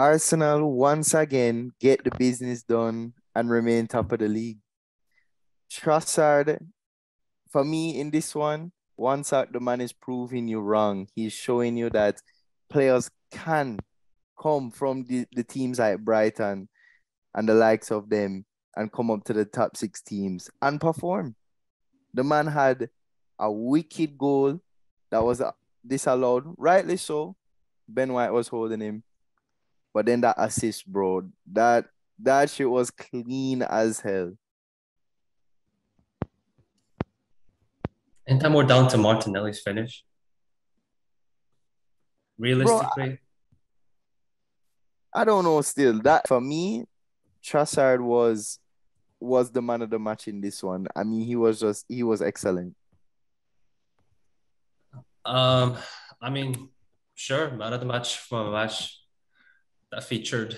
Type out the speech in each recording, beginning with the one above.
Arsenal once again get the business done and remain top of the league. Trossard, for me in this one, once out the man is proving you wrong. He's showing you that players can come from the teams like Brighton and the likes of them and come up to the top six teams and perform. The man had a wicked goal that was disallowed, rightly so. Ben White was holding him. But then that assist, bro, that shit was clean as hell. And then we're down to Martinelli's finish. Bro, Realistically, I don't know still. That for me, Trossard was the man of the match in this one. I mean, he was excellent. um, I mean, sure, man of the match from a match that featured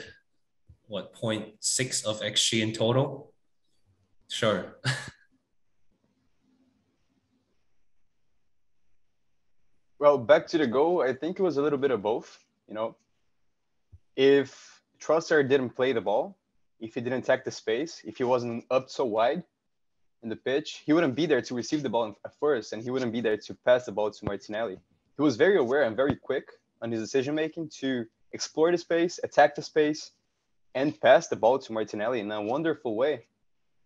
what 0.6 of XG in total. Sure. Well, back to the goal, I think it was a little bit of both. If Trossard didn't play the ball, if he didn't attack the space, if he wasn't up so wide in the pitch, he wouldn't be there to receive the ball at first, and he wouldn't be there to pass the ball to Martinelli. He was very aware and very quick on his decision making to explore the space, attack the space, and pass the ball to Martinelli in a wonderful way.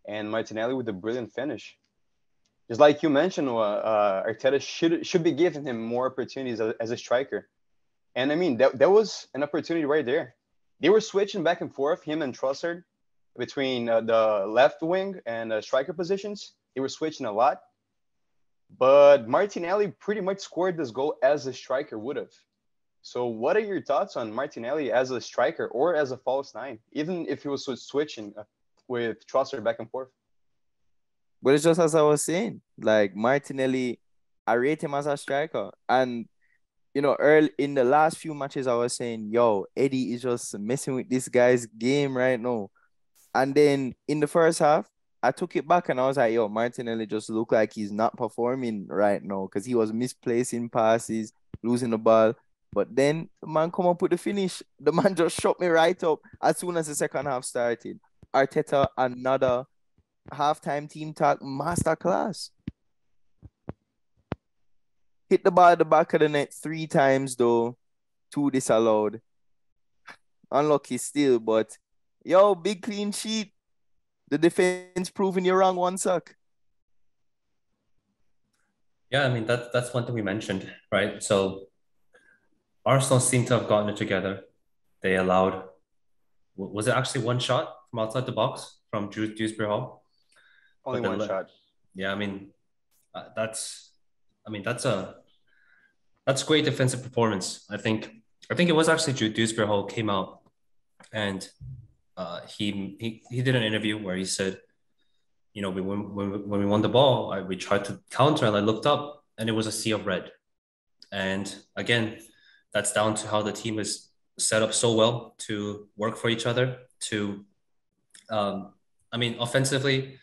And Martinelli with a brilliant finish. Just like you mentioned, Arteta should be giving him more opportunities as a striker. And I mean, that was an opportunity right there. They were switching back and forth, him and Trossard, between the left wing and striker positions. They were switching a lot. But Martinelli pretty much scored this goal as a striker would have. So what are your thoughts on Martinelli as a striker or as a false nine, even if he was switching with Trossard back and forth? But it's just as I was saying, like Martinelli, I rate him as a striker. And early in the last few matches, I was saying, yo, Eddie is just messing with this guy's game right now. And then in the first half, I took it back and I was like, yo, Martinelli just looked like he's not performing right now because he was misplacing passes, losing the ball. But then the man come up with the finish. The man just shot me right up as soon as the second half started. Arteta, another halftime team talk masterclass. Hit the ball at the back of the net 3 times though. 2 disallowed. Unlucky still, but yo, big clean sheet. The defense proving you wrong one suck. Yeah, I mean that's one thing we mentioned, right? So Arsenal seem to have gotten it together. They allowed, was it actually one shot from outside the box from Dewsbury Hall? Only But then, one shot. yeah, I mean, that's, I mean, that's great defensive performance. I think it was actually Dewsbury Hall came out and he did an interview where he said, when we won the ball, we tried to counter and I looked up and it was a sea of red. And again, that's down to how the team is set up so well to work for each other. I mean, offensively,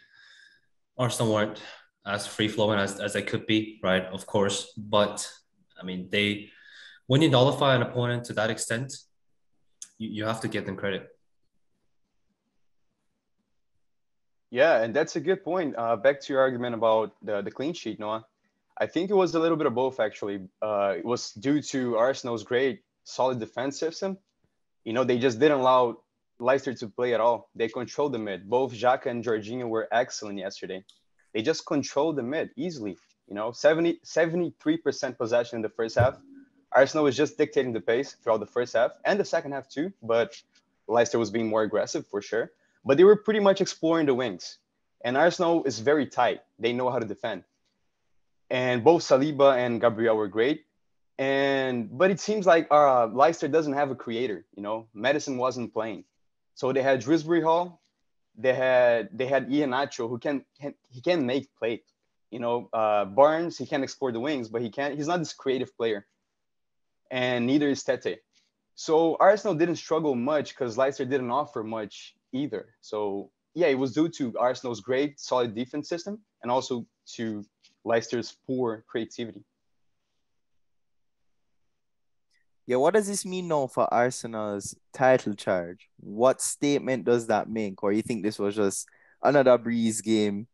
Arsenal weren't as free flowing as they could be, right? Of course, but I mean, when you nullify an opponent to that extent, you have to give them credit. Yeah, and that's a good point. Back to your argument about the clean sheet, Noah. I think it was a little bit of both, actually. It was due to Arsenal's great, solid defense system. They just didn't allow Leicester to play at all. They controlled the mid. Both Xhaka and Jorginho were excellent yesterday. They just controlled the mid easily. 73% possession in the first half. Arsenal was just dictating the pace throughout the first half and the second half too, but Leicester was being more aggressive for sure. But they were pretty much exploring the wings. And Arsenal is very tight. They know how to defend. And both Saliba and Gabriel were great. But it seems like Leicester doesn't have a creator. Madison wasn't playing, so they had Dewsbury Hall, they had Ian Nacho who can make play. Barnes, he can explore the wings, but he's not this creative player, and neither is Tete. So Arsenal didn't struggle much because Leicester didn't offer much either. So yeah, it was due to Arsenal's great solid defense system and also to Leicester's poor creativity. Yeah, what does this mean now for Arsenal's title charge? What statement does that make? Or you think this was just another breeze game?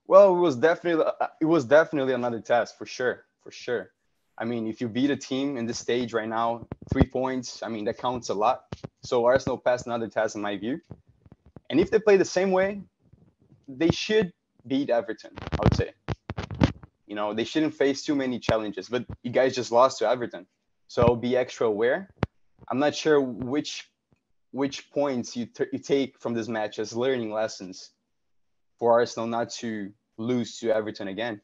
Well, it was definitely another test for sure, for sure. I mean, if you beat a team in this stage right now, 3 points, I mean that counts a lot. So Arsenal passed another test in my view. And if they play the same way, they should beat Everton, I would say. They shouldn't face too many challenges, but you guys just lost to Everton. So be extra aware. I'm not sure which points you take from this match as learning lessons for Arsenal not to lose to Everton again.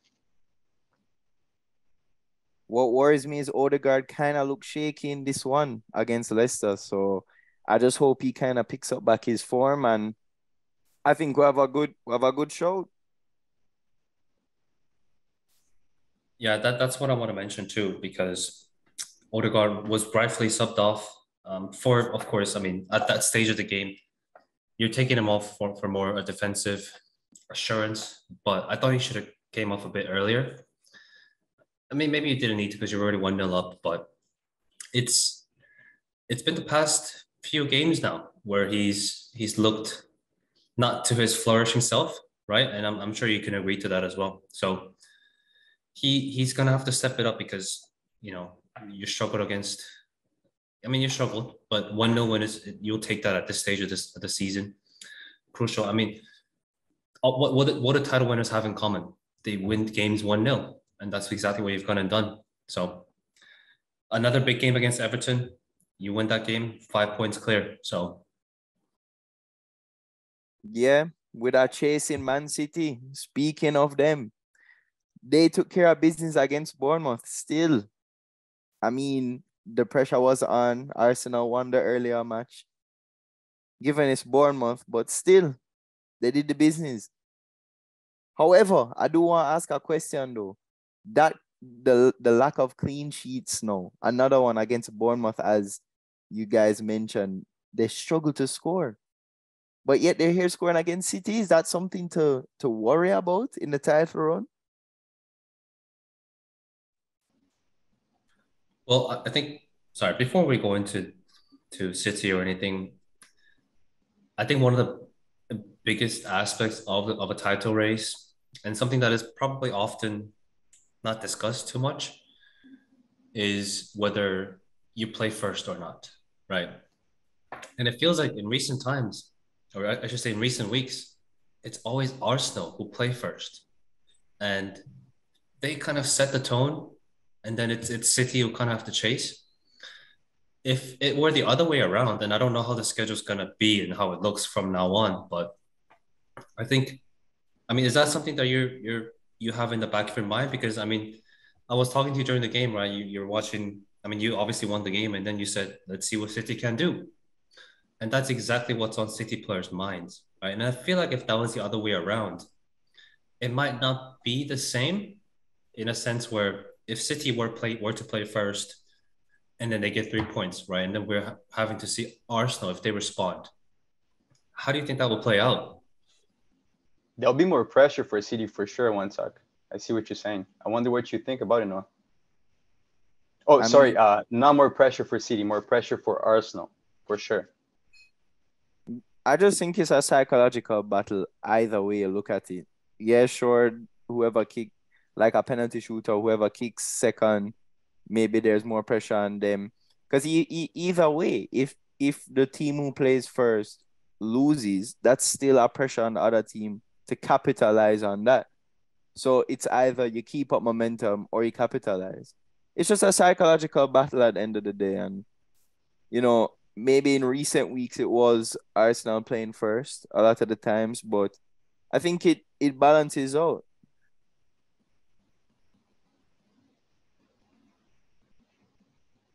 What worries me is Odegaard kind of looked shaky in this one against Leicester. So I just hope he kind of picks up back his form, and I think we have a good show. Yeah, that's what I want to mention too, because Odegaard was rightfully subbed off. For, of course, I mean, at that stage of the game, you're taking him off for more a defensive assurance, but I thought he should have came off a bit earlier. I mean, maybe you didn't need to because you're already 1-0 up, but it's it's been the past few games now where he's looked not to his flourishing self, right? And I'm sure you can agree to that as well. So he's gonna have to step it up because you know you struggled against. I mean, you struggled, but 1-0 win is you'll take that at this stage of the season. Crucial. I mean, what do title winners have in common? They win games 1-0, and that's exactly what you've gone and done. So another big game against Everton, you win that game, 5 points clear. So Yeah, with our chasing Man City. Speaking of them, they took care of business against Bournemouth. Still, I mean, the pressure was on. Arsenal won the earlier match, given it's Bournemouth, but still, they did the business. However, I do want to ask a question though. That the lack of clean sheets now, another one against Bournemouth, as you guys mentioned, they struggle to score, but yet they're here scoring against City. Is that something to worry about in the title run? well, I think sorry, before we go into City or anything, I think one of the biggest aspects of a title race and something that is probably often not discussed too much is whether you play first or not, right? And it feels like in recent times, or I should say in recent weeks, it's always Arsenal who play first. And they kind of set the tone, and then it's City who kind of have to chase. If it were the other way around, then I don't know how the schedule's gonna be and how it looks from now on. But I think, I mean, is that something that you have in the back of your mind? Because I mean, I was talking to you during the game, right? You're watching. I mean, you obviously won the game, and then you said, "Let's see what City can do." And that's exactly what's on City players' minds, right? And I feel like if that was the other way around, it might not be the same in a sense where if City were to play first and then they get 3 points, right? And then we're having to see Arsenal if they respond. How do you think that will play out? There'll be more pressure for City for sure, one talk. I see what you're saying. I wonder what you think about it, Noah. Oh, I sorry. mean, Not more pressure for City, more pressure for Arsenal, for sure. I just think it's a psychological battle either way you look at it. Yeah, sure, whoever kick like a penalty shooter, whoever kicks second, maybe there's more pressure on them. Because either way, if the team who plays first loses, that's still a pressure on the other team to capitalize on that. So it's either you keep up momentum or you capitalize. It's just a psychological battle at the end of the day. And, maybe in recent weeks it was Arsenal playing first a lot of the times, but I think it balances out.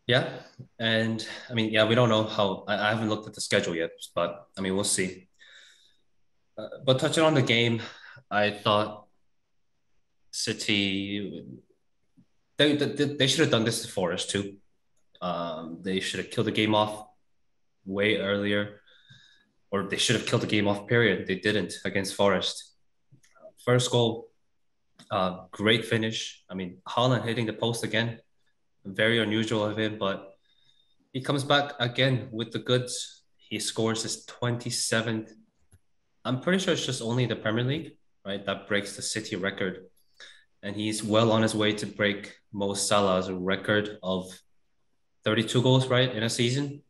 Yeah. And I mean, yeah, we don't know how, I haven't looked at the schedule yet, but I mean, we'll see. But touching on the game, I thought City, they should have done this to Forest too. They should have killed the game off way earlier, or they should have killed the game off, period. They didn't against Forest. First goal, great finish. I mean, Haaland hitting the post again. very unusual of him, but he comes back again with the goods. He scores his 27th. I'm pretty sure it's just only the Premier League, right, that breaks the City record. And he's well on his way to break Mo Salah's record of 32 goals, right, in a season.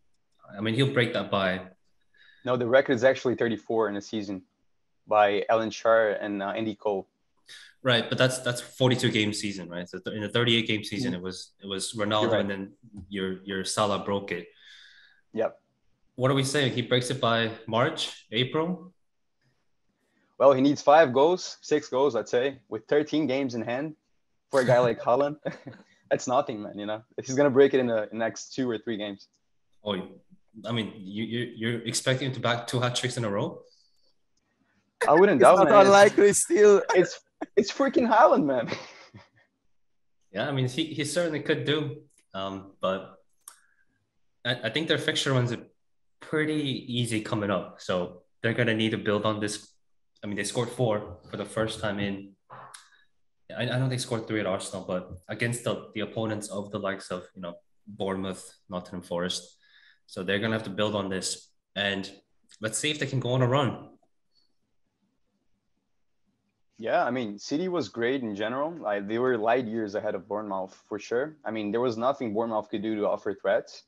I mean, he'll break that by... No, the record is actually 34 in a season by Alan Shar and Andy Cole. Right, but that's 42 game season, right? So in the 38 game season, it was Ronaldo, right. and then your Salah broke it. Yep. What are we saying? He breaks it by March, April? Well, he needs 5 goals, 6 goals, I'd say, with 13 games in hand for a guy like Haaland. That's nothing, man. You know, he's gonna break it in the next 2 or 3 games. Oh, I mean, you're expecting him to back 2 hat tricks in a row? I wouldn't It's doubt, not man. unlikely still. It's freaking Haaland, man. Yeah, I mean, he certainly could do. But I think their fixture runs are pretty easy coming up. So they're going to need to build on this. I mean, they scored 4 for the first time in. I know they scored 3 at Arsenal, but against the opponents of the likes of, Bournemouth, Nottingham Forest. So they're going to have to build on this. And let's see if they can go on a run. Yeah, I mean, City was great in general. Like, they were light years ahead of Bournemouth for sure. I mean, there was nothing Bournemouth could do to offer threats.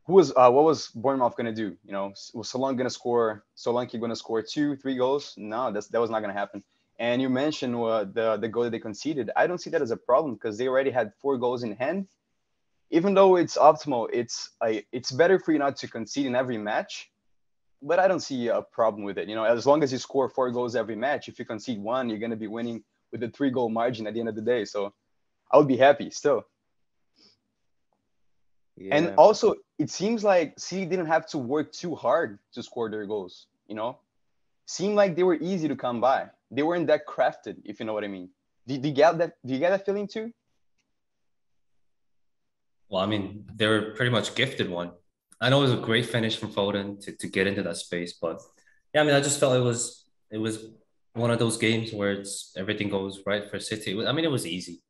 What was Bournemouth gonna do? Was Solanke gonna score? Solanke gonna score 2, 3 goals? No, that was not gonna happen. And you mentioned the goal that they conceded. I don't see that as a problem because they already had 4 goals in hand. Even though it's optimal, it's better for you not to concede in every match. But I don't see a problem with it. As long as you score 4 goals every match, if you concede 1, you're gonna be winning with a 3-goal margin at the end of the day. So I would be happy still. Yeah. And also, it seems like City didn't have to work too hard to score their goals. Seemed like they were easy to come by. They weren't that crafted, if you know what I mean. Do you get that? Do you get that feeling too? Well, I mean, they were pretty much gifted one. I know it was a great finish from Foden to get into that space, but yeah, I mean, I just felt it was one of those games where everything goes right for City. I mean, it was easy.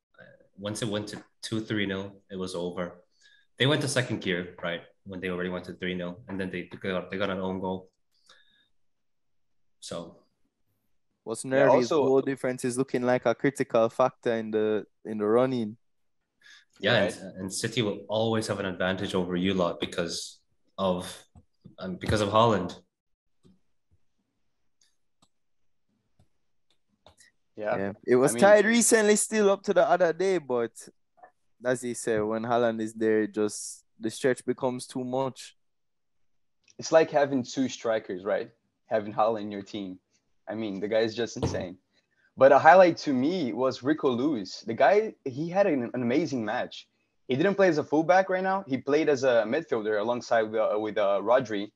Once it went to 2-3-0, it was over. They went to second gear, right, when they already went to 3-0, and then they got an own goal. So what's nervy is also, goal difference is looking like a critical factor in the running. yeah, right. and City will always have an advantage over you lot because of Haaland. Yeah. It was tied recently, still up to the other day, but as he said, when Haaland is there, just the stretch becomes too much. It's like having 2 strikers, right? Having Haaland in your team. I mean, the guy is just insane. But a highlight to me was Rico Lewis. The guy, he had an amazing match. He didn't play as a fullback right now. He played as a midfielder alongside with Rodri,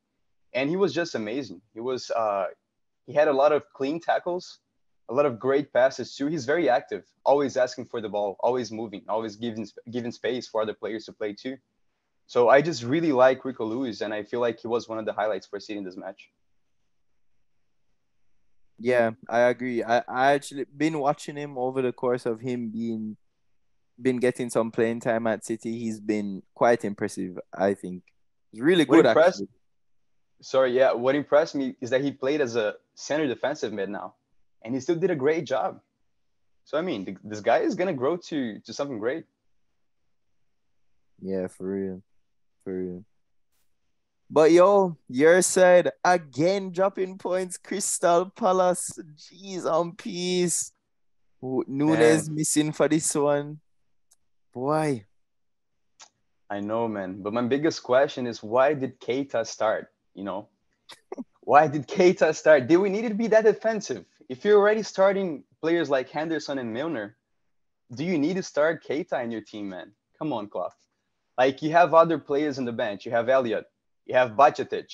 and he was just amazing. He had a lot of clean tackles, a lot of great passes too. He's very active, always asking for the ball, always moving, always giving space for other players to play too. So I just really like Rico Lewis, and I feel like he was one of the highlights for City in this match. Yeah, I agree. I actually been watching him over the course of him been getting some playing time at City. He's been quite impressive, I think. He's really good, actually. What impressed me is that he played as a center defensive mid now, and he still did a great job. So I mean, this guy is gonna grow to something great. Yeah, for real. But yo, your side again dropping points. Crystal Palace, jeez, on peace. Nunes missing for this one. Boy. I know, man. But my biggest question is, why did Keita start? Why did Keita start? Did we need to be that defensive? If you're already starting players like Henderson and Milner, do you need to start Keita in your team, man? Come on, Klopp. Like, you have other players on the bench. You have Elliott. You have Bajcetic.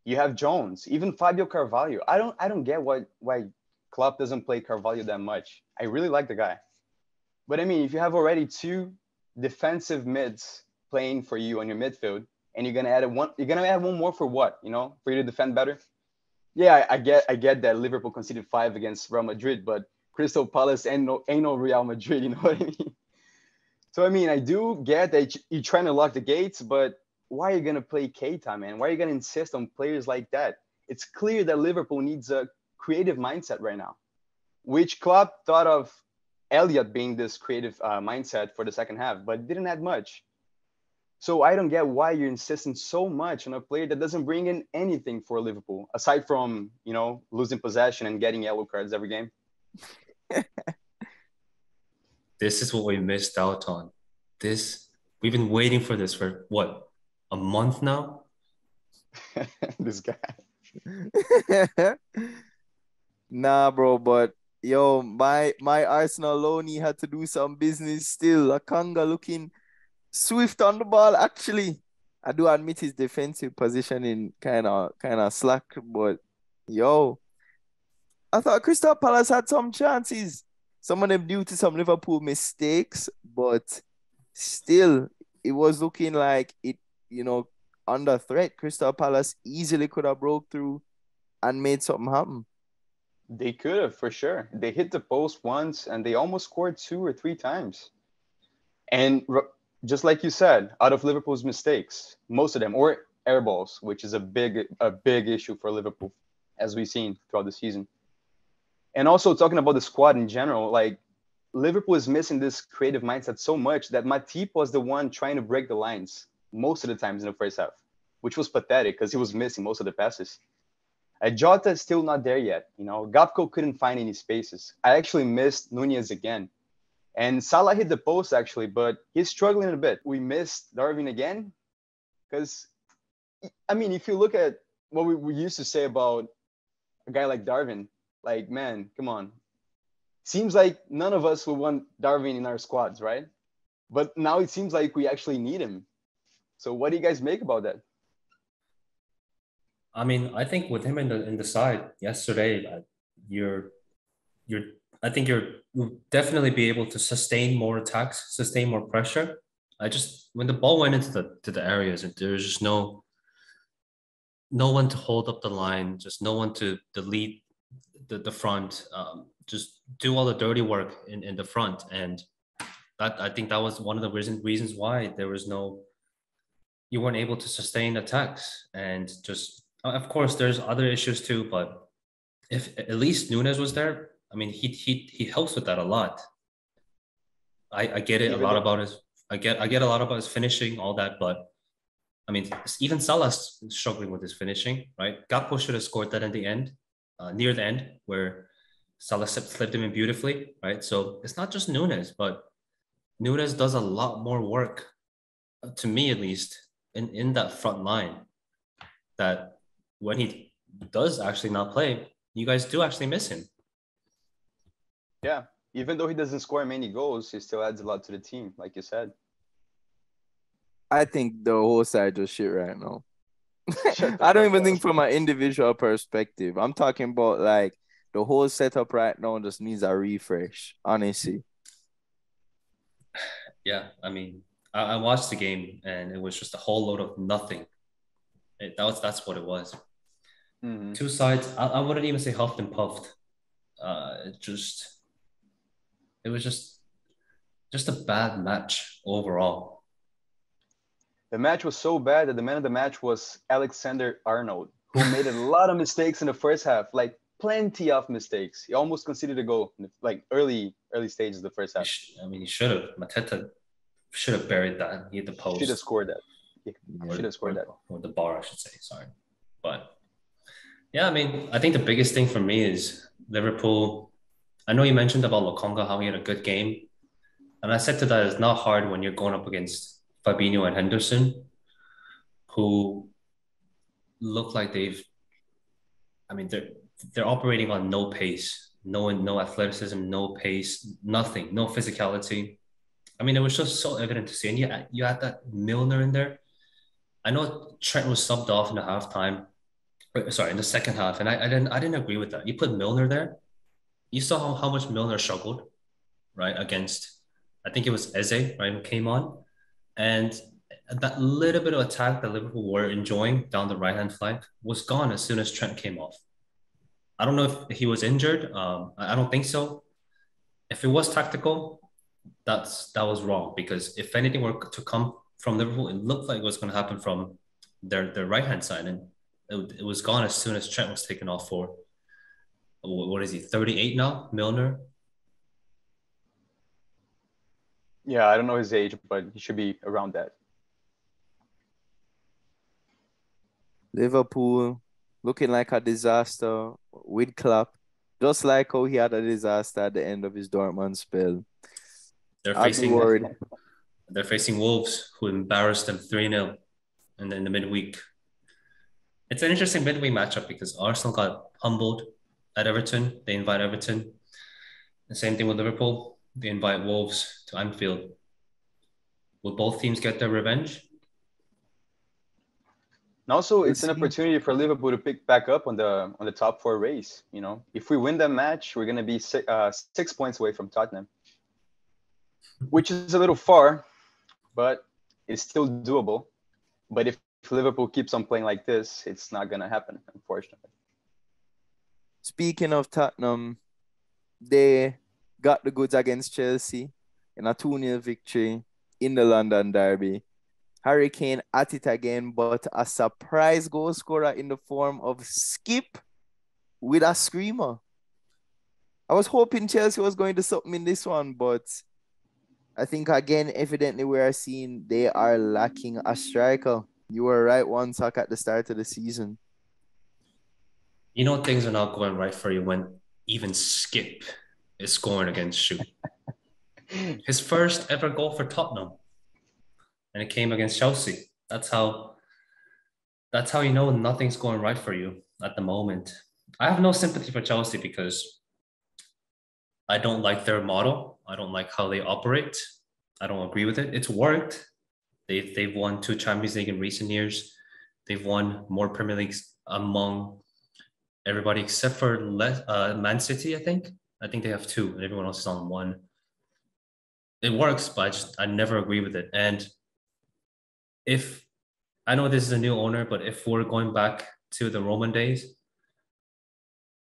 You have Jones. Even Fabio Carvalho. I don't get why Klopp doesn't play Carvalho that much. I really like the guy. But I mean, if you have already 2 defensive mids playing for you on your midfield, and you're gonna add one more for what? For you to defend better. Yeah, I get that Liverpool conceded 5 against Real Madrid, but Crystal Palace ain't no Real Madrid. You know what I mean? So I mean, I do get that you're trying to lock the gates, but why are you gonna play Keita, man? Why are you gonna insist on players like that? It's clear that Liverpool needs a creative mindset right now, which Klopp thought of Elliot being this creative mindset for the second half, but didn't add much. So I don't get why you're insisting so much on a player that doesn't bring in anything for Liverpool, aside from, losing possession and getting yellow cards every game. This is what we missed out on. We've been waiting for this for what, a month now? This guy. Nah, bro, but yo, my Arsenal Loney had to do some business still. Akanga looking swift on the ball, actually. I do admit his defensive positioning kind of slack, but yo, I thought Crystal Palace had some chances. Some of them due to some Liverpool mistakes, but still, it was looking like it, you know, under threat. Crystal Palace easily could have broke through and made something happen. They could have, for sure. They hit the post once and they almost scored 2 or 3 times. And just like you said, out of Liverpool's mistakes, most of them, or air balls, which is a big issue for Liverpool, as we've seen throughout the season. And also talking about the squad in general, like Liverpool is missing this creative mindset so much that Matip was the one trying to break the lines most of the times in the first half, which was pathetic because he was missing most of the passes. Jota is still not there yet. Gapco couldn't find any spaces. I actually missed Nunez again. And Salah hit the post actually, but he's struggling a bit. We missed Darwin again because, I mean, if you look at what we used to say about a guy like Darwin, like, man, come on. Seems like none of us would want Darwin in our squads, right? But now it seems like we actually need him. So what do you guys make about that? I mean, I think with him in the side yesterday, you're I think you'll definitely be able to sustain more attacks, sustain more pressure. I just when the ball went into the areas, and there was just no one to hold up the line, just no one to lead the front, just do all the dirty work in the front, and that I think that was one of the reasons why there was you weren't able to sustain attacks, and just of course there's other issues too, but if at least Nunes was there, I mean he helps with that a lot. I get it a lot about his I get a lot about his finishing, all that, but I mean even Salah's struggling with his finishing, right? Gakpo should have scored that in the end, near the end, where Salah slipped him in beautifully, right? So it's not just Nunes, but Nunes does a lot more work, to me at least, in that front line, that when he does actually not play, you guys do actually miss him. Yeah, even though he doesn't score many goals, he still adds a lot to the team, like you said. I think the whole side just shit right now. I don't even think from an individual perspective. I'm talking about like the whole setup right now just needs a refresh, honestly. Yeah, I mean, I watched the game and it was just a whole load of nothing. That's what it was. Mm-hmm. Two sides. I wouldn't even say huffed and puffed. It was just a bad match overall. The match was so bad that the man of the match was Alexander Arnold, who made a lot of mistakes in the first half, like plenty of mistakes. He almost conceded a goal in the, like early stages of the first half. I mean, he should have. Mateta should have buried that. He hit the post. Should have scored that. Should have scored that. Or the bar, I should say. Sorry. But yeah, I mean, I think the biggest thing for me is Liverpool. I know you mentioned about Lokonga, how he had a good game. And I said to that, it's not hard when you're going up against Fabinho and Henderson, who look like they're operating on no pace, no athleticism, no pace, nothing, no physicality. I mean, it was just so evident to see. And you had that Milner in there. I know Trent was subbed off in the halftime. Sorry, in the second half, and I didn't agree with that. You put Milner there. You saw how much Milner struggled, right, against, I think it was Eze, right, who came on, and that little bit of attack that Liverpool were enjoying down the right-hand flank was gone as soon as Trent came off. I don't know if he was injured. I don't think so. If it was tactical, that was wrong, because if anything were to come from Liverpool, it looked like it was going to happen from their right hand side, and it was gone as soon as Trent was taken off for what is he, 38 now? Milner. Yeah, I don't know his age, but he should be around that. Liverpool looking like a disaster with Klopp, just like how he had a disaster at the end of his Dortmund spell. They're I'd be facing worried. they're facing Wolves, who embarrassed them 3-0 in the midweek. It's an interesting midweek matchup because Arsenal got humbled at Everton. They invite Everton. The same thing with Liverpool. They invite Wolves to Anfield. Will both teams get their revenge? And also, We'll it's an see. opportunity for Liverpool to pick back up on the top four race. You know, if we win that match, we're gonna be 6 points away from Tottenham, which is a little far, but it's still doable. But if Liverpool keeps on playing like this, it's not gonna happen, unfortunately. Speaking of Tottenham, they got the goods against Chelsea in a 2-0 victory in the London Derby. Harry Kane at it again, but a surprise goal scorer in the form of Skip with a screamer. I was hoping Chelsea was going to something in this one, but I think again, evidently we are seeing they are lacking a striker. You were right, one talk at the start of the season. You know things are not going right for you when even Skip is scoring against you. His first ever goal for Tottenham, and it came against Chelsea. That's how you know nothing's going right for you at the moment. I have no sympathy for Chelsea because I don't like their model. I don't like how they operate. I don't agree with it. It's worked. They've won 2 Champions League in recent years. They've won more Premier Leagues among everybody except for Man City, I think. I think they have 2, and everyone else is on 1. It works, but I never agree with it. And if I know this is a new owner, but if we're going back to the Roman days,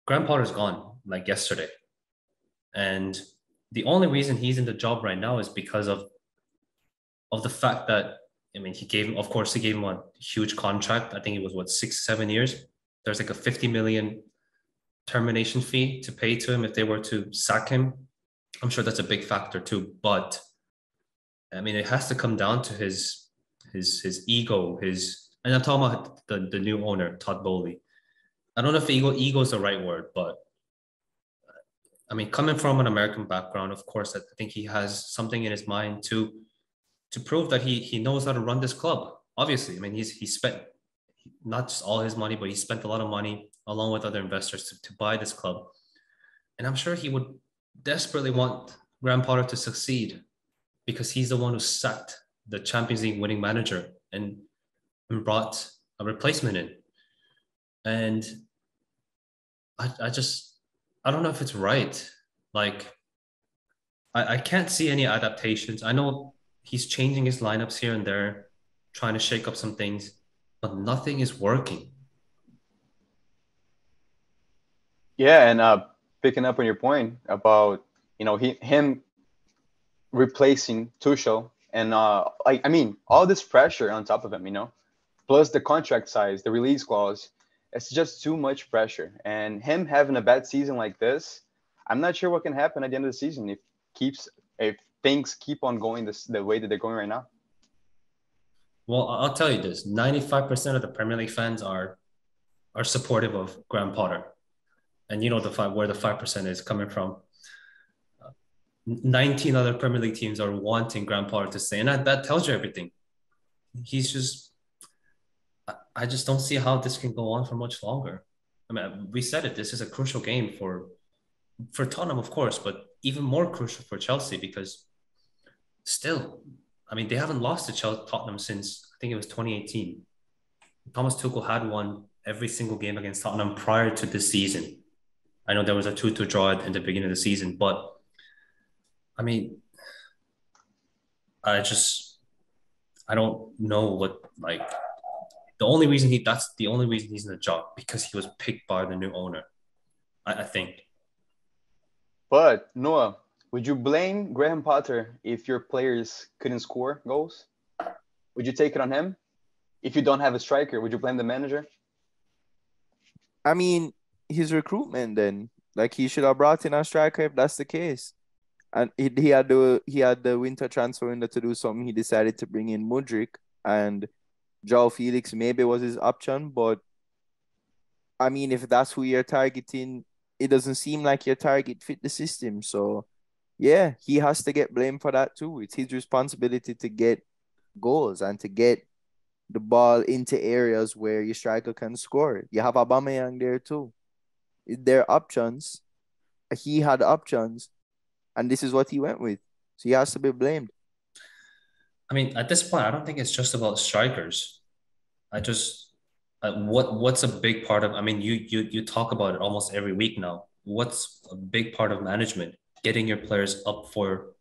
Graham Potter's gone like yesterday. And the only reason he's in the job right now is because of the fact that, I mean, he gave him a huge contract. I think it was 6-7 years. There's like a 50 million termination fee to pay to him if they were to sack him. I'm sure that's a big factor too. But I mean, it has to come down to his ego, and I'm talking about the new owner, Todd Bowley. I don't know if ego is the right word, but I mean, coming from an American background, of course, I think he has something in his mind to prove that he knows how to run this club. Obviously, I mean, he spent not just all his money, but he spent a lot of money along with other investors to buy this club. And I'm sure he would desperately want Graham Potter to succeed because he's the one who sacked the Champions League winning manager and brought a replacement in. And I don't know if it's right. Like, I can't see any adaptations. I know he's changing his lineups here and there, trying to shake up some things, but nothing is working. Yeah, and picking up on your point about him replacing Tuchel, and I mean all this pressure on top of him, plus the contract size, the release clause, it's just too much pressure. And him having a bad season like this, I'm not sure what can happen at the end of the season if things keep on going the way that they're going right now. Well, I'll tell you this: 95% of the Premier League fans are supportive of Graham Potter, and you know where the 5% is coming from. 19 other Premier League teams are wanting Graham Potter to stay, and that tells you everything. He's just, I just don't see how this can go on for much longer. I mean, we said it. This is a crucial game for Tottenham, of course, but even more crucial for Chelsea because still, I mean, they haven't lost to Tottenham since I think it was 2018. Thomas Tuchel had won every single game against Tottenham prior to this season. I know there was a 2-2 draw in the beginning of the season, but I mean, I don't know like that's the only reason he's in the job because he was picked by the new owner. I think. But Noah, Would you blame Graham Potter if your players couldn't score goals? Would you take it on him? If you don't have a striker, would you blame the manager? I mean, his recruitment then. Like he should have brought in a striker if that's the case. And he had the winter transfer window to do something. He decided to bring in Mudrik, and Joao Felix maybe was his option, but I mean, if that's who you're targeting, it doesn't seem like your target fit the system. So yeah, he has to get blamed for that too. It's his responsibility to get goals and to get the ball into areas where your striker can score. You have Aubameyang there too. There are options. He had options, and this is what he went with. So he has to be blamed. I mean, at this point, I don't think it's just about strikers. I just what's a big part of? I mean, you talk about it almost every week now. What's a big part of management? Getting your players up for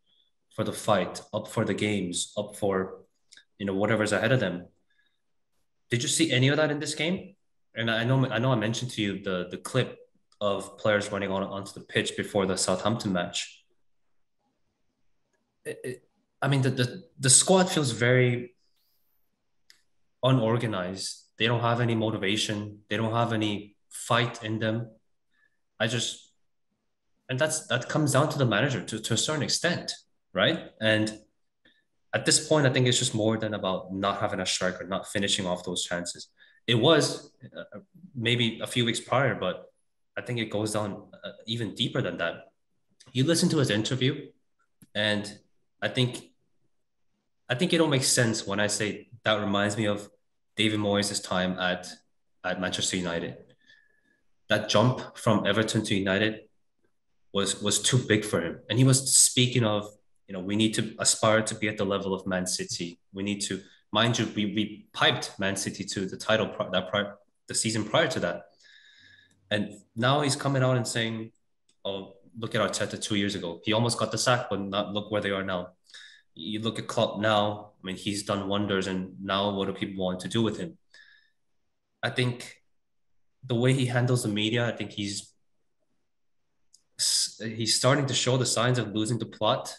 the fight, up for the games, up for whatever's ahead of them. Did you see any of that in this game? And I know I mentioned to you the clip of players running onto the pitch before the Southampton match. I mean, the squad feels very unorganized. They don't have any motivation. They don't have any fight in them. I just, and that comes down to the manager to a certain extent, right? And at this point, I think it's just more than about not having a striker, not finishing off those chances. It was maybe a few weeks prior, but I think it goes down even deeper than that. You listen to his interview, and I think I think it all makes sense when I say that reminds me of David Moyes' time at Manchester United. That jump from Everton to United was too big for him, and he was speaking of we need to aspire to be at the level of Man City. We need to, mind you, we piped Man City to the title the season prior to that, and now he's coming out and saying, "Oh, look at Arteta 2 years ago. He almost got the sack, but not look where they are now." You look at Klopp now. I mean, he's done wonders, and now what do people want to do with him? I think the way he handles the media, I think he's starting to show the signs of losing the plot,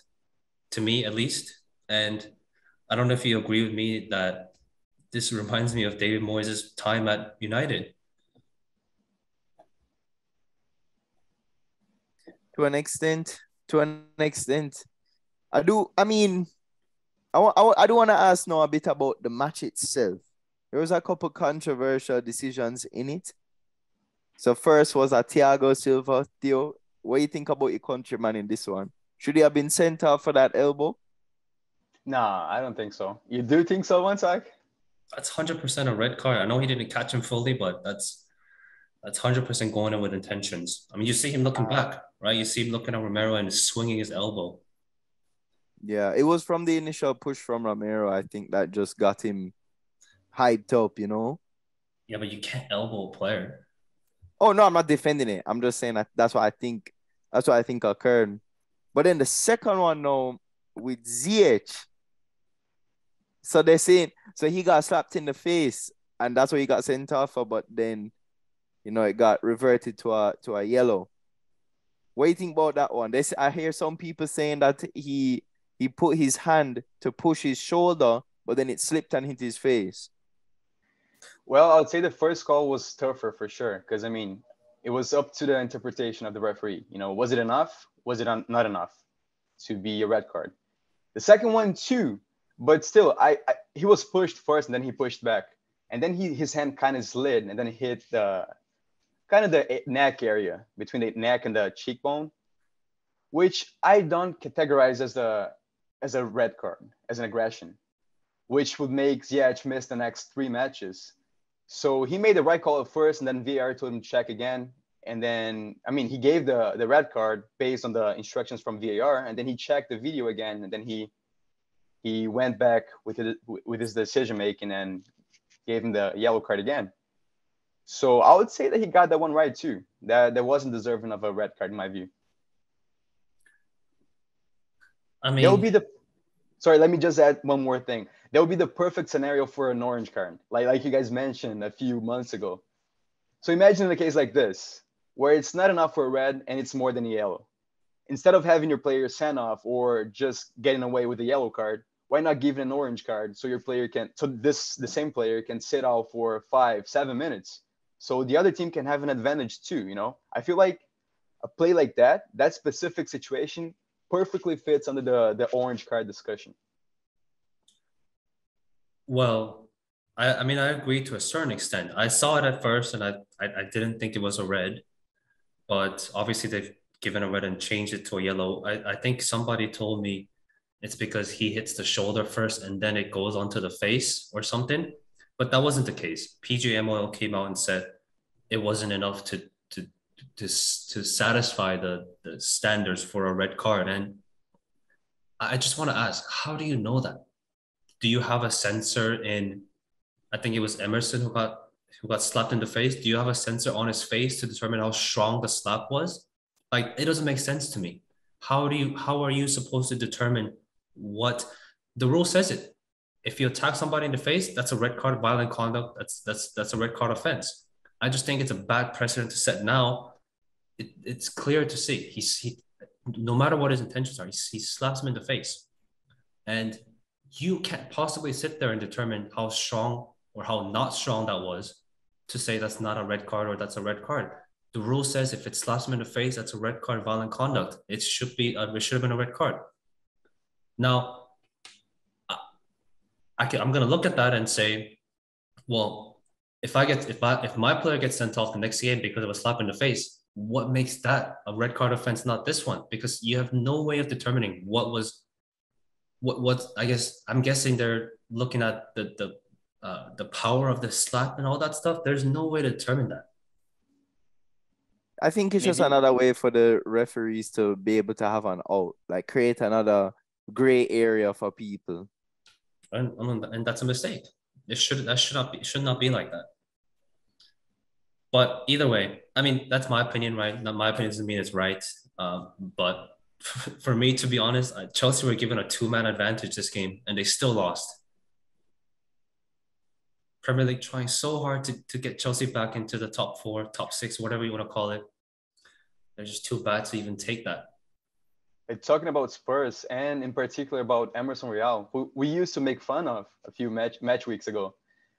to me at least. And I don't know if you agree with me that this reminds me of David Moyes' time at United. To an extent, to an extent, I do. I mean, I do want to ask now a bit about the match itself. There was a couple controversial decisions in it. So first was a Thiago Silva. Theo, what do you think about your countryman in this one? Should he have been sent off for that elbow? Nah, I don't think so. You do think so, Montauk? That's 100% a red card. I know he didn't catch him fully, but that's 100% going in with intentions. I mean, you see him looking back, right? You see him looking at Romero and swinging his elbow. Yeah, it was from the initial push from Romero, I think, that just got him hyped up, you know? Yeah, but you can't elbow a player. Oh, no, I'm not defending it. I'm just saying that's what I think. That's what I think occurred. But then the second one now with ZH. So they're saying, so he got slapped in the face and that's what he got sent off for, but then, it got reverted to a yellow. What do you think about that one? I hear some people saying that he put his hand to push his shoulder, but then it slipped and hit his face. Well, I would say the first call was tougher for sure, because I mean, it was up to the interpretation of the referee. Was it enough? Was it not enough to be a red card? The second one too, but still, he was pushed first and then he pushed back, and then his hand kind of slid and then hit the kind of the neck area between the neck and the cheekbone, which I don't categorize as a red card, as an aggression, which would make Ziyech miss the next 3 matches. So he made the right call at first, and then VAR told him to check again. And then, I mean, he gave the red card based on the instructions from VAR, and then he checked the video again, and then he went back with his decision making and gave him the yellow card again. So I would say that he got that one right too. That wasn't deserving of a red card in my view. I mean, sorry, let me just add one more thing. That would be the perfect scenario for an orange card, like you guys mentioned a few months ago. So imagine a case like this, where it's not enough for a red and it's more than a yellow. instead of having your player sent off or just getting away with a yellow card, why not give an orange card so the same player can sit out for 5-7 minutes, so the other team can have an advantage too. I feel like a play like that specific situation, perfectly fits under the orange card discussion. Well, I mean, I agree to a certain extent. I saw it at first, and I didn't think it was a red, but obviously they've given a red and changed it to a yellow. I think somebody told me it's because he hits the shoulder first and then it goes onto the face or something, but that wasn't the case. PGMOL came out and said it wasn't enough to satisfy the standards for a red card. And I just want to ask, how do you know that? Do you have a sensor in, I think it was Emerson who got slapped in the face? Do you have a sensor on his face to determine how strong the slap was? Like, it doesn't make sense to me. How are you supposed to determine what the rule says it? If you attack somebody in the face, that's a red card, violent conduct. That's a red card offense. I just think it's a bad precedent to set now. It's clear to see he no matter what his intentions are, he slaps him in the face, and you can't possibly sit there and determine how strong or how not strong that was to say that's not a red card or that's a red card. The rule says if it slaps him in the face, that's a red card, violent conduct. It should have been a red card. Now, I'm going to look at that and say, well, if my player gets sent off the next game because of a slap in the face, what makes that a red card offense, not this one? Because you have no way of determining what I guess I'm guessing they're looking at the power of the slap and all that stuff. There's no way to determine that. I think it's just Maybe. another way for the referees to be able to have an out, like create another gray area for people. And that's a mistake. It should not be like that. But either way, I mean, that's my opinion, right? Not my opinion doesn't mean it's right. But for me, to be honest, Chelsea were given a 2-man advantage this game, and they still lost. Premier League trying so hard to get Chelsea back into the top 4, top 6, whatever you want to call it. They're just too bad to even take that. Talking about Spurs, and in particular about Emerson Royal, who we used to make fun of a few match weeks ago.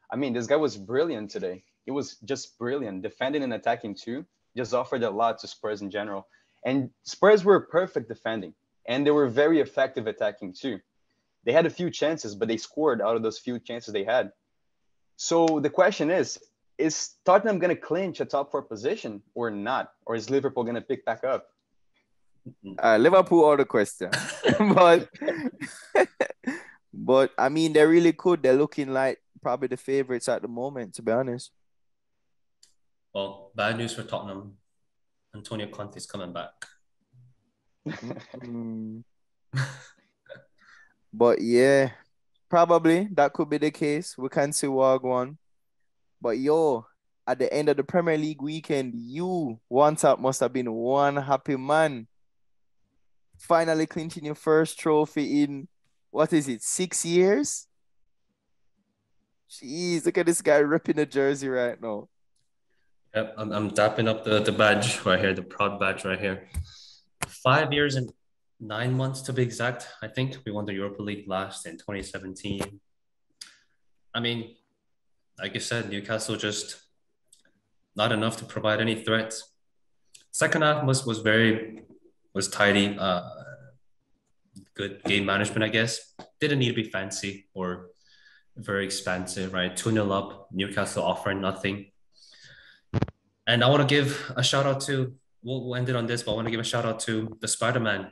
I mean, this guy was brilliant today. He was just brilliant, defending and attacking too. Just offered a lot to Spurs in general. And Spurs were perfect defending, and they were very effective attacking too. They had a few chances, but they scored out of those few chances they had. So the question is Tottenham going to clinch a top 4 position or not? Or is Liverpool going to pick back up? Liverpool are the question. but I mean, they really could. They're looking like probably the favorites at the moment, to be honest. Well, bad news for Tottenham. Antonio Conte's coming back. But yeah, probably that could be the case. We can see one. But at the end of the Premier League weekend, you once up must have been one happy man. Finally clinching your first trophy in, what is it, 6 years? Jeez, look at this guy ripping the jersey right now. Yep, I'm dapping up the badge right here, the proud badge right here. 5 years and 9 months to be exact. I think we won the Europa League last in 2017. I mean, like you said, Newcastle just not enough to provide any threats. Second half was tidy. Good game management, I guess. Didn't need to be fancy or very expansive, right? 2-0 up, Newcastle offering nothing. And I want to give a shout out to, we'll end it on this, but I want to give a shout out to the Spider-Man.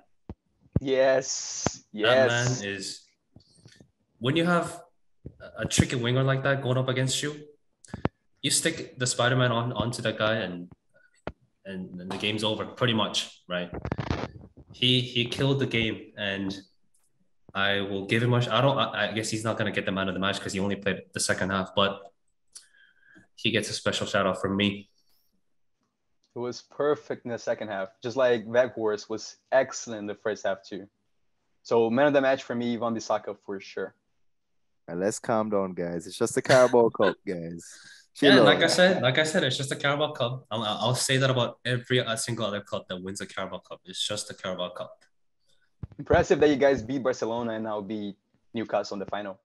Yes. That man is, when you have a tricky winger like that going up against you, you stick the Spider-Man onto that guy and the game's over pretty much, right? He killed the game, and I will give him I guess he's not going to get the man of the match because he only played the second half, but he gets a special shout out from me. It was perfect in the second half, just like Weghorst was excellent in the first half too. So man of the match for me, Wan-Bissaka for sure. And let's calm down, guys. It's just the Carabao Cup, guys. Chill Yeah, out. like I said, it's just a Carabao Cup. I'll say that about every single other club that wins a Carabao Cup. It's just a Carabao Cup. Impressive that you guys beat Barcelona and now beat Newcastle in the final.